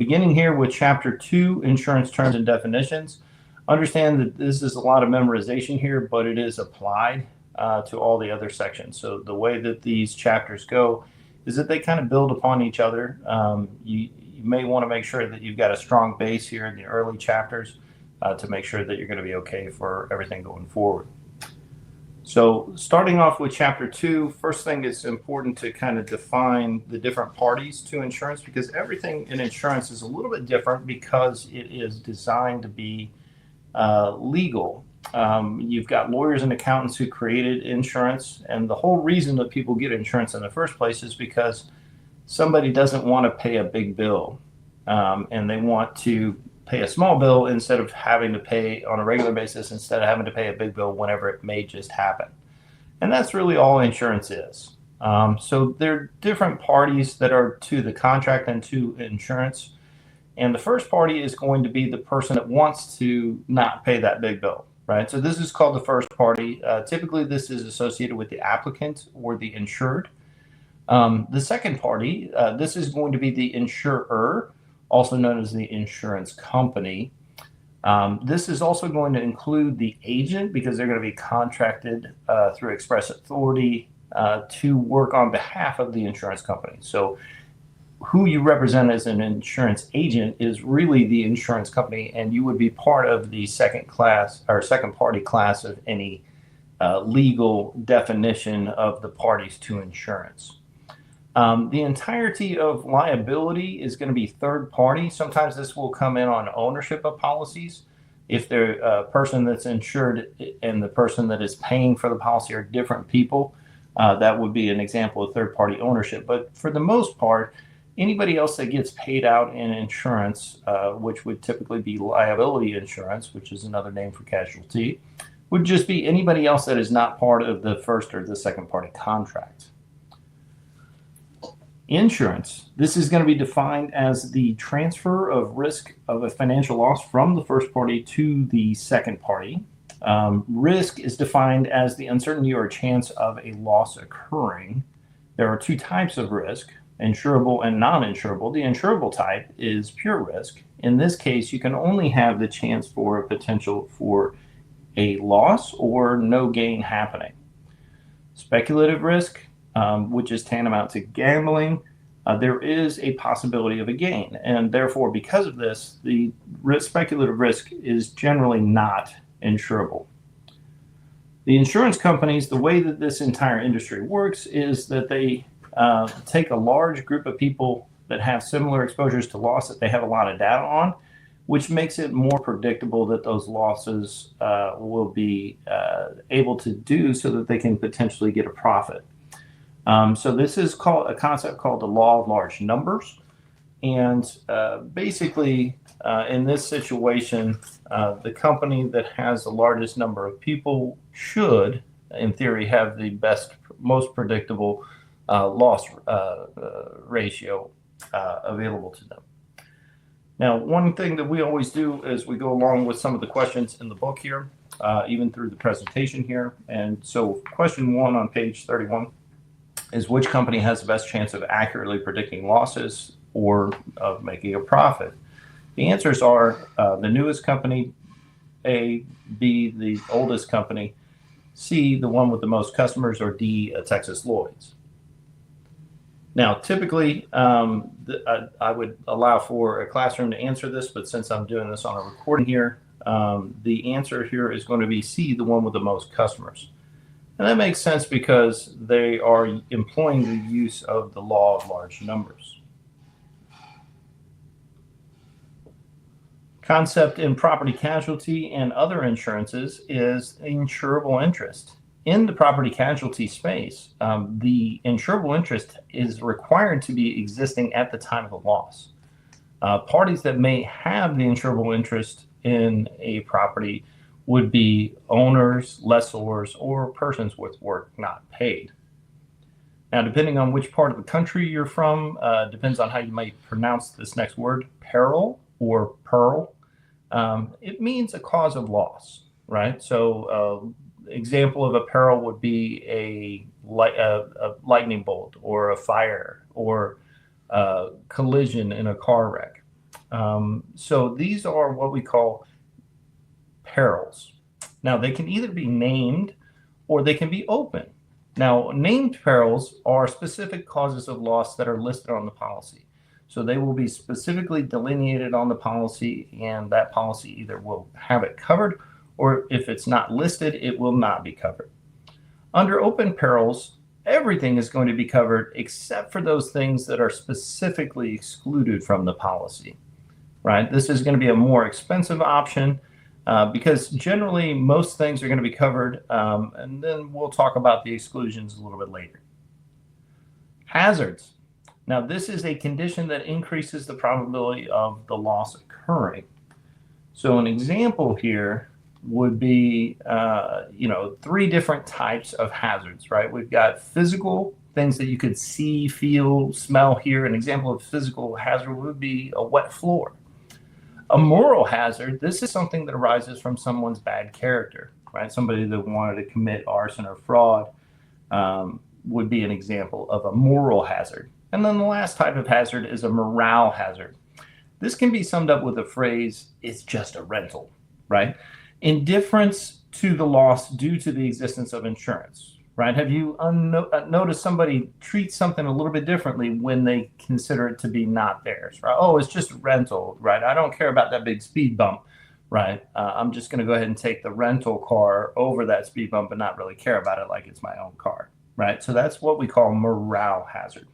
Beginning here with Chapter 2, Insurance Terms and Definitions. Understand that this is a lot of memorization here, but it is applied to all the other sections. So the way that these chapters go is that they kind of build upon each other. You may want to make sure that you've got a strong base here in the early chapters to make sure that you're going to be okay for everything going forward. So starting off with Chapter 2, first thing is important to kind of define the different parties to insurance, because everything in insurance is a little bit different because it is designed to be legal. You've got lawyers and accountants who created insurance, and the whole reason that people get insurance in the first place is because somebody doesn't want to pay a big bill, and they want to pay a small bill instead of having to pay on a regular basis, instead of having to pay a big bill whenever it may just happen. And that's really all insurance is. So there are different parties that are to the contract and to insurance. And the first party is going to be the person that wants to not pay that big bill, right? So this is called the first party. Typically, this is associated with the applicant or the insured. The second party, this is going to be the insurer, also known as the insurance company. This is also going to include the agent, because they're going to be contracted through express authority to work on behalf of the insurance company. So who you represent as an insurance agent is really the insurance company, and you would be part of the second party class of any legal definition of the parties to insurance. The entirety of liability is going to be third party. Sometimes this will come in on ownership of policies. If the person that's insured and the person that is paying for the policy are different people, that would be an example of third party ownership. But for the most part, anybody else that gets paid out in insurance, which would typically be liability insurance, which is another name for casualty, would just be anybody else that is not part of the first or the second party contract. Insurance. This is going to be defined as the transfer of risk of a financial loss from the first party to the second party. Risk is defined as the uncertainty or chance of a loss occurring. There are two types of risk, insurable and non-insurable. The insurable type is pure risk. In this case, you can only have the chance for a potential for a loss or no gain happening. Speculative risk, which is tantamount to gambling, there is a possibility of a gain. And therefore, because of this, the speculative risk is generally not insurable. The insurance companies, the way that this entire industry works is that they take a large group of people that have similar exposures to loss that they have a lot of data on, which makes it more predictable that those losses will be able to do so that they can potentially get a profit. So this is called a concept called the law of large numbers. And basically, in this situation, the company that has the largest number of people should, in theory, have the most predictable loss ratio available to them. Now, one thing that we always do is we go along with some of the questions in the book here, even through the presentation here. And so question 1 on page 31 is, which company has the best chance of accurately predicting losses or of making a profit? The answers are the newest company, A, B, the oldest company, C, the one with the most customers, or D, Texas Lloyd's. Now, typically, I would allow for a classroom to answer this, but since I'm doing this on a recording here, the answer here is going to be C, the one with the most customers. And that makes sense because they are employing the use of the law of large numbers. Concept in property casualty and other insurances is insurable interest. In the property casualty space, the insurable interest is required to be existing at the time of the loss. Parties that may have the insurable interest in a property would be owners, lessors, or persons with work not paid. Now, depending on which part of the country you're from, depends on how you might pronounce this next word, peril or pearl. It means a cause of loss, right? So example of a peril would be a lightning bolt or a fire or collision in a car wreck. So these are what we call perils. Now, they can either be named or they can be open. Now, named perils are specific causes of loss that are listed on the policy. So they will be specifically delineated on the policy, and that policy either will have it covered, or if it's not listed, it will not be covered. Under open perils, everything is going to be covered except for those things that are specifically excluded from the policy, right? This is going to be a more expensive option because generally most things are going to be covered, and then we'll talk about the exclusions a little bit later. Hazards. Now, this is a condition that increases the probability of the loss occurring. So an example here would be, three different types of hazards, right? We've got physical things that you could see, feel, smell, hear. An example of physical hazard would be a wet floor. A moral hazard, this is something that arises from someone's bad character, right? Somebody that wanted to commit arson or fraud would be an example of a moral hazard. And then the last type of hazard is a morale hazard. This can be summed up with the phrase, it's just a rental, right? Indifference to the loss due to the existence of insurance, right? Have you noticed somebody treat something a little bit differently when they consider it to be not theirs, right? Oh, it's just a rental, right? I don't care about that big speed bump, right? I'm just going to go ahead and take the rental car over that speed bump and not really care about it like it's my own car, right? So that's what we call morale hazard.